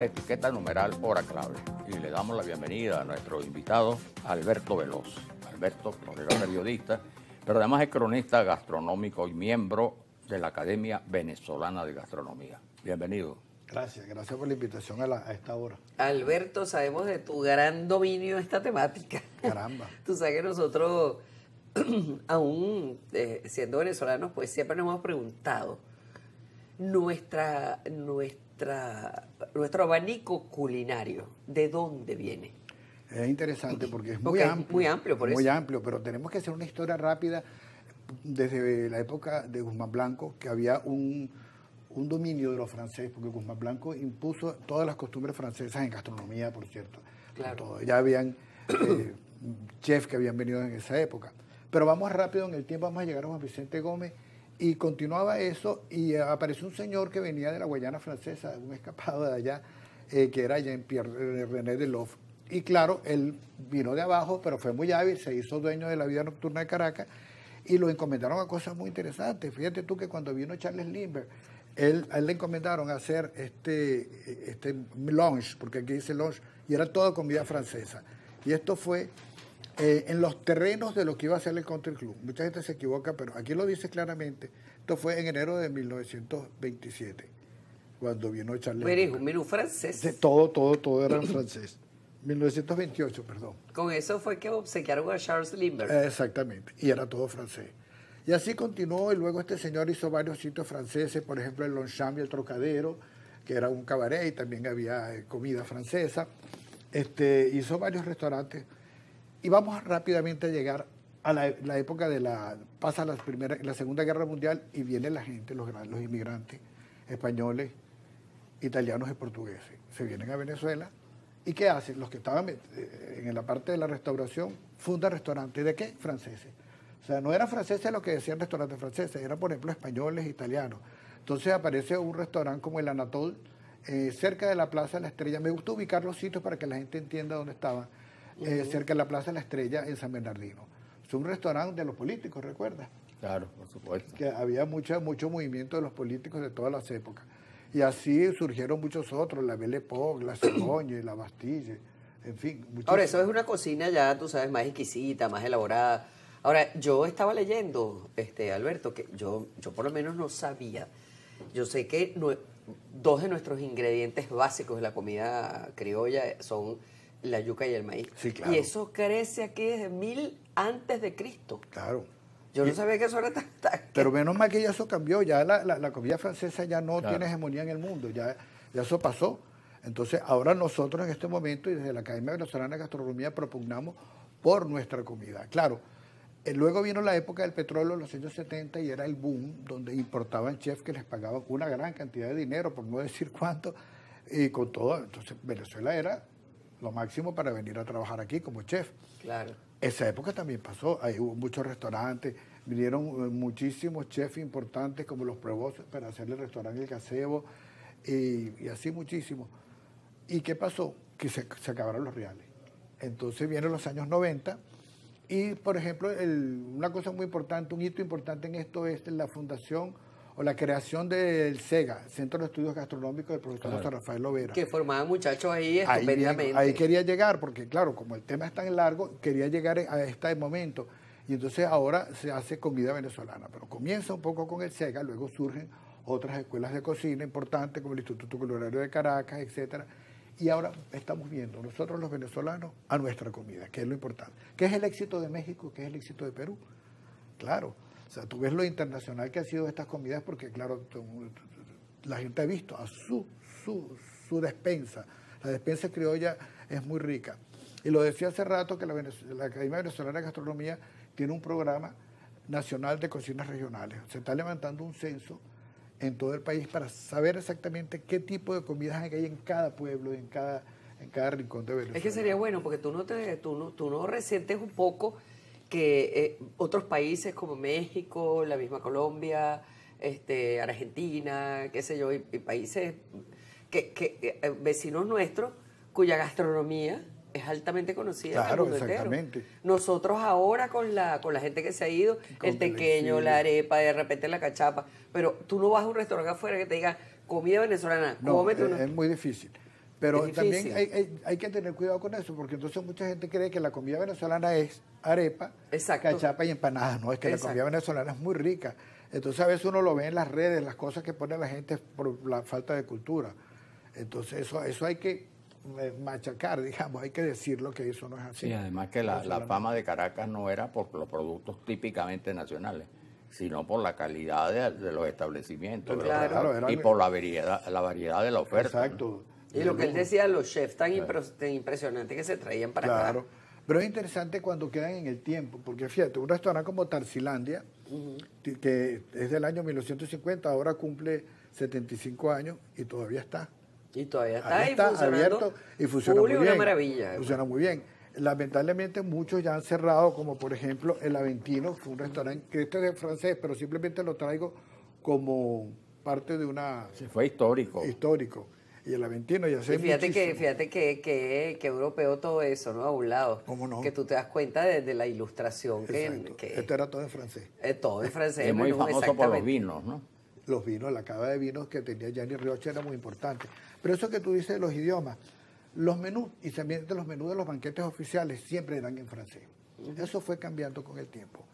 Etiqueta numeral hora clave y le damos la bienvenida a nuestro invitado Alberto Veloz. Alberto, colega periodista, pero además es cronista gastronómico y miembro de la Academia Venezolana de Gastronomía. Bienvenido. Gracias por la invitación a esta hora. Alberto, sabemos de tu gran dominio de esta temática. Caramba. Tú sabes que nosotros, aún siendo venezolanos, pues siempre nos hemos preguntado nuestro abanico culinario, ¿de dónde viene? Es interesante porque es Porque es muy amplio, por muy eso. amplio, pero tenemos que hacer una historia rápida desde la época de Guzmán Blanco, que había un dominio de los franceses, porque Guzmán Blanco impuso todas las costumbres francesas en gastronomía, por cierto. Claro. Todo. Ya habían chefs que habían venido en esa época. Pero vamos rápido en el tiempo, vamos a llegar a Juan Vicente Gómez, y continuaba eso, y apareció un señor que venía de la Guayana francesa, un escapado de allá, que era Jean-Pierre René Delof. Y claro, él vino de abajo, pero fue muy hábil, se hizo dueño de la vida nocturna de Caracas, y lo encomendaron a cosas muy interesantes. Fíjate tú que cuando vino Charles Lindbergh, a él le encomendaron hacer este lunch, porque aquí dice lunch, y era toda comida francesa. Y esto fue en los terrenos de lo que iba a ser el Country Club. Mucha gente se equivoca, pero aquí lo dice claramente. Esto fue en enero de 1927, cuando vino Charles Pero es Lindbergh. un menú francés. Sí, todo era en francés. 1928, perdón. Con eso fue que obsequiaron a Charles Lindbergh. Exactamente, y era todo francés. Y así continuó, y luego este señor hizo varios sitios franceses, por ejemplo el Longchamp y el Trocadero, que era un cabaret, y también había comida francesa. Hizo varios restaurantes. Y vamos rápidamente a llegar a la época pasa la Segunda Guerra Mundial, y viene la gente, los inmigrantes españoles, italianos y portugueses. Se vienen a Venezuela. ¿Y qué hacen? Los que estaban en la parte de la restauración fundan restaurantes. ¿De qué? Franceses. O sea, no eran franceses los que decían restaurantes franceses, eran, por ejemplo, españoles, italianos. Entonces aparece un restaurante como el Anatole, cerca de la Plaza de la Estrella. Me gusta ubicar los sitios para que la gente entienda dónde estaban. Cerca de la Plaza de la Estrella, en San Bernardino. Es un restaurante de los políticos, ¿recuerdas? Claro, por supuesto. Que había mucho movimiento de los políticos de todas las épocas. Y así surgieron muchos otros, la Belle Époque, la Cigogne, la Bastille, en fin. Ahora, eso es una cocina ya, tú sabes, más exquisita, más elaborada. Ahora, yo estaba leyendo, Alberto, que yo por lo menos no sabía. Yo sé que dos de nuestros ingredientes básicos de la comida criolla son la yuca y el maíz. Sí, claro. Y eso crece aquí desde 1000 antes de Cristo. Claro. Yo no sabía que eso era tan... Pero menos mal que ya eso cambió, ya la comida francesa ya no tiene hegemonía en el mundo, ya eso pasó. Entonces, ahora nosotros en este momento, y desde la Academia Venezolana de Gastronomía, propugnamos por nuestra comida. Claro, luego vino la época del petróleo en los años 70 y era el boom, donde importaban chefs que les pagaban una gran cantidad de dinero, por no decir cuánto, y con todo. Entonces, Venezuela era lo máximo para venir a trabajar aquí como chef. Claro. Esa época también pasó, ahí hubo muchos restaurantes, vinieron muchísimos chefs importantes como los Prevost para hacer el restaurante El Gazebo y así muchísimos. ¿Y qué pasó? Que se acabaron los reales. Entonces vienen los años 90 y, por ejemplo, una cosa muy importante, un hito importante en esto es la fundación o la creación del CEGA, Centro de Estudios Gastronómicos del profesor José Rafael Lovera. Que formaban muchachos ahí estupendamente. Ahí quería llegar, porque claro, como el tema es tan largo, quería llegar a este momento. Y entonces ahora se hace comida venezolana. Pero comienza un poco con el CEGA, luego surgen otras escuelas de cocina importantes, como el Instituto Culinario de Caracas, etcétera. Y ahora estamos viendo nosotros los venezolanos a nuestra comida, que es lo importante. ¿Qué es el éxito de México? ¿Qué es el éxito de Perú? Claro. O sea, tú ves lo internacional que ha sido estas comidas porque, claro, la gente ha visto a su despensa. La despensa criolla es muy rica. Y lo decía hace rato que la Academia Venezolana de Gastronomía tiene un programa nacional de cocinas regionales. Se está levantando un censo en todo el país para saber exactamente qué tipo de comidas hay en cada pueblo, en cada rincón de Venezuela. Es que sería bueno, porque tú no resientes un poco que otros países como México, la misma Colombia, Argentina, qué sé yo, y países vecinos nuestros, cuya gastronomía es altamente conocida en el mundo exactamente. entero. Nosotros ahora con la gente que se ha ido, el tequeño, la arepa, de repente la cachapa, pero tú no vas a un restaurante afuera que te diga comida venezolana, no, cómete una. Es muy difícil. Pero Es también difícil. hay que tener cuidado con eso, porque entonces mucha gente cree que la comida venezolana es arepa, Exacto. cachapa y empanadas. No, es que la comida venezolana es muy rica. Entonces a veces uno lo ve en las redes, las cosas que pone la gente por la falta de cultura. Entonces eso hay que machacar, digamos, hay que decirlo que eso no es así. Sí, además que la fama de Caracas no era por los productos típicamente nacionales, sino por la calidad de los establecimientos, Claro. ¿verdad? Y por la variedad de la oferta. Exacto. Y lo que él decía, los chefs tan impresionantes que se traían para Claro. acá. Pero es interesante cuando quedan en el tiempo, porque fíjate, un restaurante como Tarsilandia, que es del año 1950, ahora cumple 75 años y todavía está. Y todavía está Ahí ahí está funcionando. abierto y funciona full muy y bien. una maravilla. Funciona muy bien. Lamentablemente muchos ya han cerrado, como por ejemplo el Aventino, que fue un restaurante que este es de francés, pero simplemente lo traigo como parte de una Sí, fue histórico. Y el Aventino ya se Y fíjate que europeo todo eso, ¿no? A un lado. ¿Cómo no? Que tú te das cuenta de la ilustración Exacto. que Esto era todo en francés. es todo en francés. Es muy menú, famoso por los exactamente. vinos, ¿no? Los vinos, la cava de vinos que tenía Gianni Riocha era muy importante. Pero eso que tú dices de los idiomas, los menús y también de los menús de los banquetes oficiales siempre eran en francés. Eso fue cambiando con el tiempo.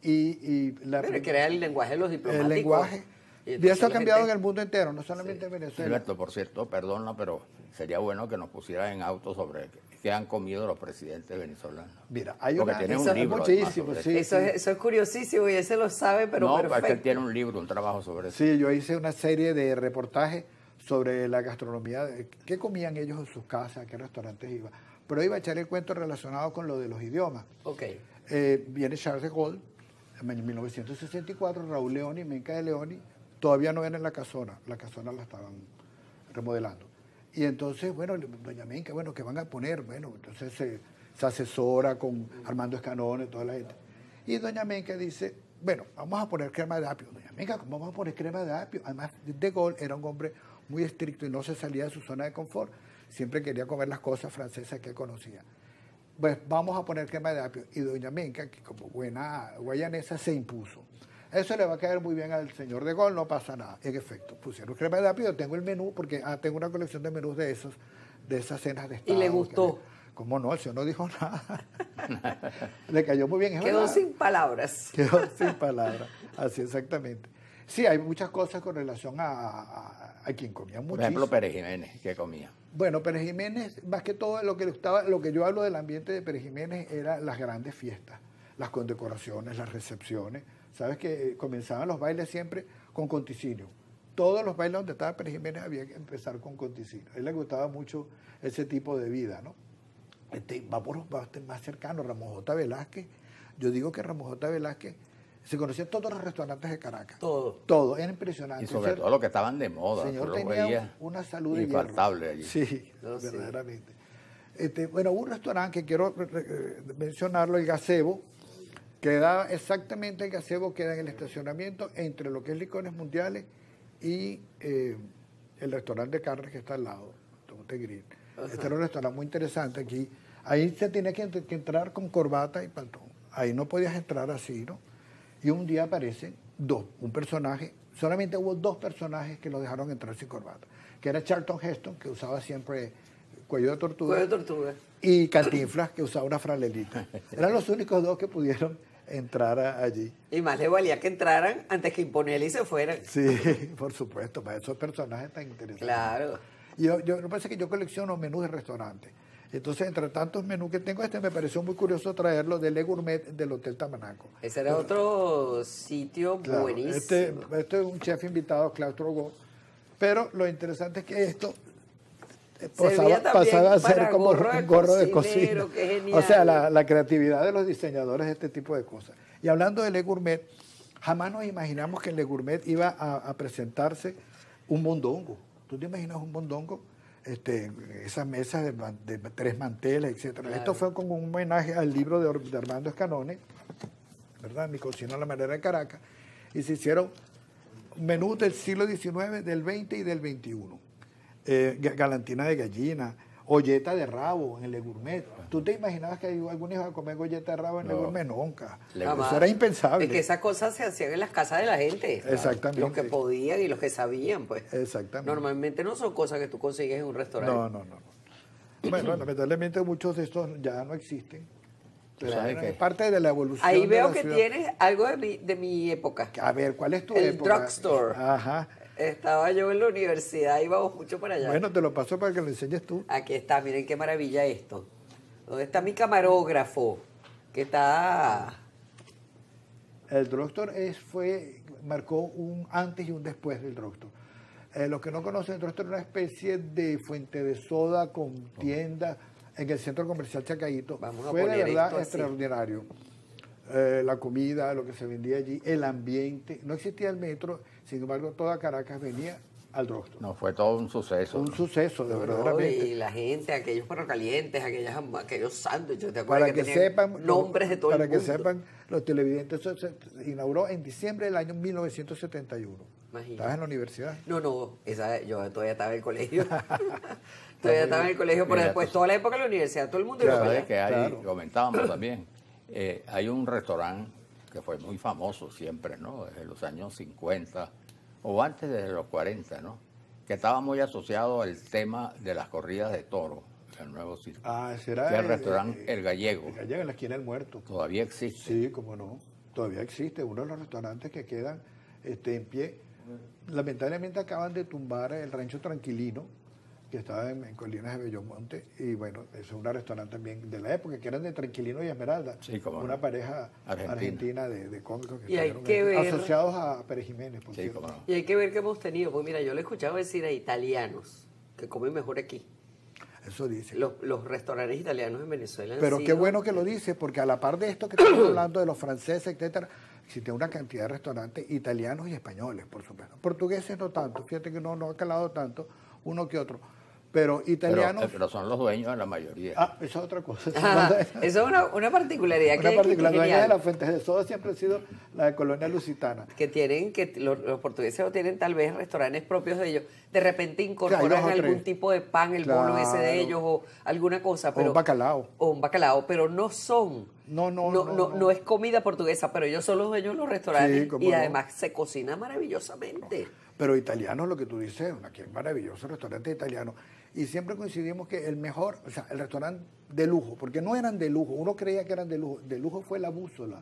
Pero que era el lenguaje de los diplomáticos. el lenguaje. Y Y entonces eso ha la cambiado gente- en el mundo entero, no solamente en Venezuela. Alberto, por cierto, perdona, pero sería bueno que nos pusieras en auto sobre qué han comido los presidentes venezolanos. Mira, hay Porque una... tiene eso un es libro. muchísimo, además, sí. Eso es curiosísimo y ese lo sabe, pero no, perfecto. es que él tiene un libro, un trabajo sobre eso. Sí, yo hice una serie de reportajes sobre la gastronomía, qué comían ellos en sus casas, a qué restaurantes iban. Pero iba a echar el cuento relacionado con lo de los idiomas. Ok. Viene Charles de Gaulle, en 1964, Raúl Leoni y Menca de Leoni todavía no eran en la casona la estaban remodelando. Y entonces, bueno, doña Menca, bueno, ¿qué van a poner? Bueno, entonces se asesora con Armando Escanone, toda la gente. Y doña Menca dice, bueno, vamos a poner crema de apio. Doña Menca, ¿cómo vamos a poner crema de apio? Además, de Gaulle era un hombre muy estricto y no se salía de su zona de confort. Siempre quería comer las cosas francesas que conocía. Pues vamos a poner crema de apio. Y doña Menca, que como buena guayanesa, se impuso. Eso le va a caer muy bien al señor de Gaulle, no pasa nada. En efecto, pusieron crema de apio, tengo el menú, porque tengo una colección de menús de esas cenas de estado. ¿Y le gustó? ¿Cómo no? El señor no dijo nada. Le cayó muy bien. Quedó verdad. sin palabras. Quedó sin palabras. Así exactamente. Sí, hay muchas cosas con relación a quien comía muchísimo. Por ejemplo, Pérez Jiménez, ¿qué comía? Bueno, Pérez Jiménez, más que todo lo que yo hablo del ambiente de Pérez Jiménez era las grandes fiestas, las condecoraciones, las recepciones. Sabes que comenzaban los bailes siempre con conticinio. Todos los bailes donde estaba Pérez Jiménez había que empezar con conticinio. A él le gustaba mucho ese tipo de vida, ¿no? Vamos más cercano, Ramón J. Velázquez. Yo digo que Ramón J. Velázquez se conocía en todos los restaurantes de Caracas. Todo. Era impresionante. Y sobre todo los que estaban de moda. El señor tú los tenía veías una salud de infaltable hierro. allí. Sí, No, sí. verdaderamente. Bueno, un restaurante que quiero mencionarlo, el Gazebo, queda exactamente, el Gazebo queda en el estacionamiento entre lo que es Licones Mundiales y el restaurante de carnes que está al lado, Tomate Grill. Este era un restaurante muy interesante aquí. Ahí se tenía que entrar con corbata y pantón. Ahí no podías entrar así, ¿no? Y un día aparecen un personaje, solamente hubo dos personajes que lo dejaron entrar sin corbata, que era Charlton Heston, que usaba siempre cuello de tortuga, Cuello de tortuga. y Cantinflas, que usaba una franelita. Eran los únicos dos que pudieron entrar allí. Y más le valía que entraran antes que imponerle y se fueran. Sí, por supuesto, para esos personajes tan interesantes. Claro. Y yo me parece que yo colecciono menús de restaurantes. Entonces, entre tantos menús que tengo, me pareció muy curioso traerlo del Le Gourmet del Hotel Tamanaco. Ese era otro sitio Claro, buenísimo. este es un chef invitado, Claudio Gó. Pero lo interesante es que esto Servía también pasaba a ser para como gorro de un gorro de cocinero, cocina. qué genial. O sea, la creatividad de los diseñadores de este tipo de cosas. Y hablando de Le Gourmet, jamás nos imaginamos que en Le Gourmet iba a presentarse un mondongo. ¿Tú te imaginas un mondongo? Esas mesas de tres manteles, etcétera. Claro. Esto fue como un homenaje al libro de Armando Escanone, ¿verdad? Mi cocina a la manera de Caracas. Y se hicieron menús del siglo XIX, del XX y del XXI. Galantina de gallina, Olleta de rabo en el Le Gourmet. ¿Tú te imaginabas que algún hijo iba a comer golleta de rabo en Le Gourmet? Nunca. Jamás. Eso era impensable. Es que esas cosas se hacían en las casas de la gente. Exactamente. Los que podían y los que sabían, pues. Exactamente. Normalmente no son cosas que tú consigues en un restaurante. No. Bueno, lamentablemente muchos de estos ya no existen. ¿Sabes qué? Es parte de la evolución. Ahí de veo la que ciudad. tienes algo de mi época. A ver, ¿cuál es tu El época? drugstore. Ajá. Estaba yo en la universidad, íbamos mucho para allá. Bueno, te lo paso para que lo enseñes tú. Aquí está, miren qué maravilla esto. ¿Dónde está mi camarógrafo? Que está... El drugstore marcó un antes y un después del drugstore. Los que no conocen el drugstore es una especie de fuente de soda con tienda en el centro comercial Chacaíto. Vamos a Fue de poner verdad esto así. extraordinario. La comida, lo que se vendía allí, el ambiente. No existía el metro, sin embargo, toda Caracas venía al drugstore. No, fue todo un suceso. Un suceso, de No, verdaderamente. y la gente, aquellos perros calientes, aquellos sándwiches, ¿te acuerdas Para que tenían sepan, nombres de todo para el que mundo? sepan los televidentes, eso se inauguró en diciembre del año 1971. Imagínate. ¿Estabas en la universidad? No, yo todavía estaba en el colegio. Todavía estaba en el colegio, pero Mira, después toda la época de la universidad, todo el mundo Claro. iba para ¿Sabes allá. que hay? Claro. Comentábamos también. Hay un restaurante que fue muy famoso siempre, ¿no? Desde los años 50 o antes de los 40, ¿no? Que estaba muy asociado al tema de las corridas de toro, el nuevo circo. Ah, será Que es el restaurante El Gallego. El Gallego en la esquina del Muerto. Todavía existe. Sí, cómo no. Todavía existe. Uno de los restaurantes que quedan en pie. Lamentablemente acaban de tumbar el Rancho Tranquilino, que estaba en Colinas de Bellomonte. Y bueno, eso es un restaurante también de la época, que eran de Tranquilino y Esmeralda. Sí, cómo una no. pareja Argentina. argentina de cómicos que Y hay estuvieron que ver- asociados a Pérez Jiménez, por Sí, cierto. cómo no. Y hay que ver qué hemos tenido. Pues mira, yo le he escuchado decir a italianos que comen mejor aquí. Eso dice. Los restaurantes italianos en Venezuela han Pero qué sido- bueno que lo dice, porque a la par de esto que estamos hablando de los franceses, etcétera, existe una cantidad de restaurantes italianos y españoles, por supuesto. Portugueses no tanto, fíjate que no ha calado tanto uno que otro. Pero italianos... Pero son los dueños de la mayoría. Ah, esa es otra cosa. Ajá, eso es una particularidad Una que particular que dueña de genial. las fuentes de soda siempre ha sido la de Colonia Lusitana. Que tienen, que los portugueses no tienen tal vez restaurantes propios de ellos. De repente Claro, incorporan dos o algún tres. tipo de pan, el bolo ese Claro. de ellos o alguna cosa. Pero, un bacalao. O un bacalao, pero no son. No es comida portuguesa, pero ellos son los dueños de los restaurantes Sí, cómo y no. además se cocina maravillosamente. Pero italianos, lo que tú dices, aquí hay maravillosos restaurantes italianos. Y siempre coincidimos que el mejor, o sea, el restaurante de lujo, porque no eran de lujo, uno creía que eran de lujo fue la Bússola,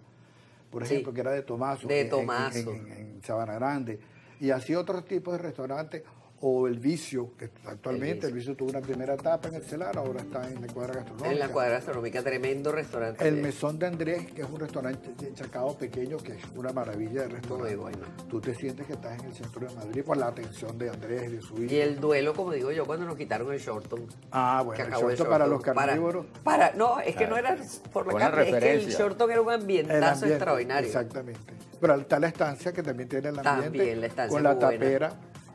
por Sí, ejemplo, que era de Tomaso, de Tomaso. en Sabana Grande, y así otros tipos de restaurantes, o el Vicio, que actualmente el Vicio tuvo una primera etapa en el Celar, ahora está en la cuadra gastronómica. En la cuadra gastronómica, tremendo restaurante. El Mesón de Andrés, que es un restaurante de Chacao pequeño, que es una maravilla de restaurante. Muy bueno. Tú te sientes que estás en el centro de Madrid por la atención de Andrés y de su hijo. Y el duelo, como digo yo, cuando nos quitaron el Shorton. Ah, que bueno, el acabó shortton para los Shorton. carnívoros. No, es que no era por la Buena carne, es que el referencia. Shorton era un El ambientazo ambiente, extraordinario. Exactamente. Pero está la estancia, que también tiene el ambiente, También la estancia con la muy buena. tapera,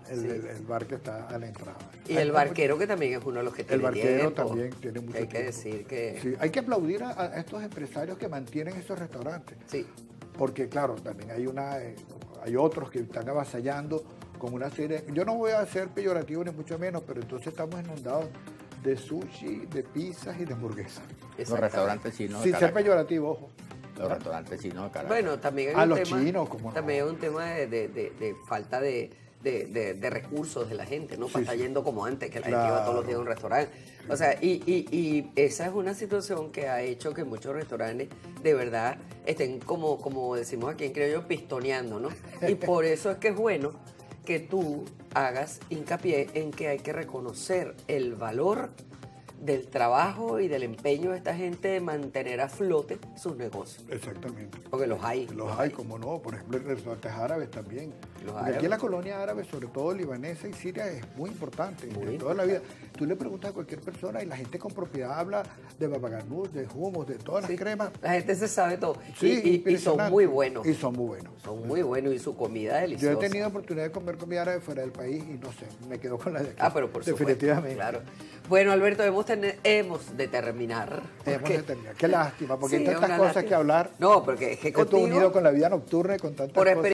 el, Sí. el bar que está a la entrada. Y Hay el barquero, que también es uno de los que tiene barquero tiempo. también tiene mucho Hay que tiempo. decir que... Sí, hay que aplaudir a estos empresarios que mantienen esos restaurantes. Sí. Porque, claro, también hay otros que están avasallando con una serie... Yo no voy a ser peyorativo ni mucho menos, pero entonces estamos inundados de sushi, de pizzas y de hamburguesas. Los restaurantes chinos de Sin ser Caracas. peyorativo, ojo. Los restaurantes chinos de Caracas. Bueno, también hay A un los tema, chinos, ¿cómo no? también hay un tema de falta de recursos de la gente, ¿no? Sí, Para estar sí. yendo como antes, que la gente iba todos los días a un restaurante. O sea, y esa es una situación que ha hecho que muchos restaurantes de verdad estén como decimos aquí en criollo, pistoneando, ¿no? Y por eso es que es bueno que tú hagas hincapié en que hay que reconocer el valor del trabajo y del empeño de esta gente de mantener a flote sus negocios. Exactamente. Porque los hay. Los hay, como no, por ejemplo, en restaurantes árabes también. Los Porque aquí árabes. en la colonia árabe, sobre todo libanesa y siria, es muy importante. Muy en toda la vida. Tú le preguntas a cualquier persona y la gente con propiedad habla de babaganús, de humos, de todas las Sí. cremas. La gente se sabe todo. Sí, y son impresionante. muy buenos. Y son muy buenos. Son muy buenos y su comida Yo deliciosa. he tenido oportunidad de comer comida árabe fuera del país y no sé, me quedo con la de aquí. Pero por supuesto. Definitivamente. Claro. Bueno, Alberto, hemos de terminar. Hemos porque- de terminar. Qué lástima, porque Sí, hay tantas una cosas lástima. que hablar. No, porque es que Esto contigo, unido con la vida nocturna y con tantas por cosas.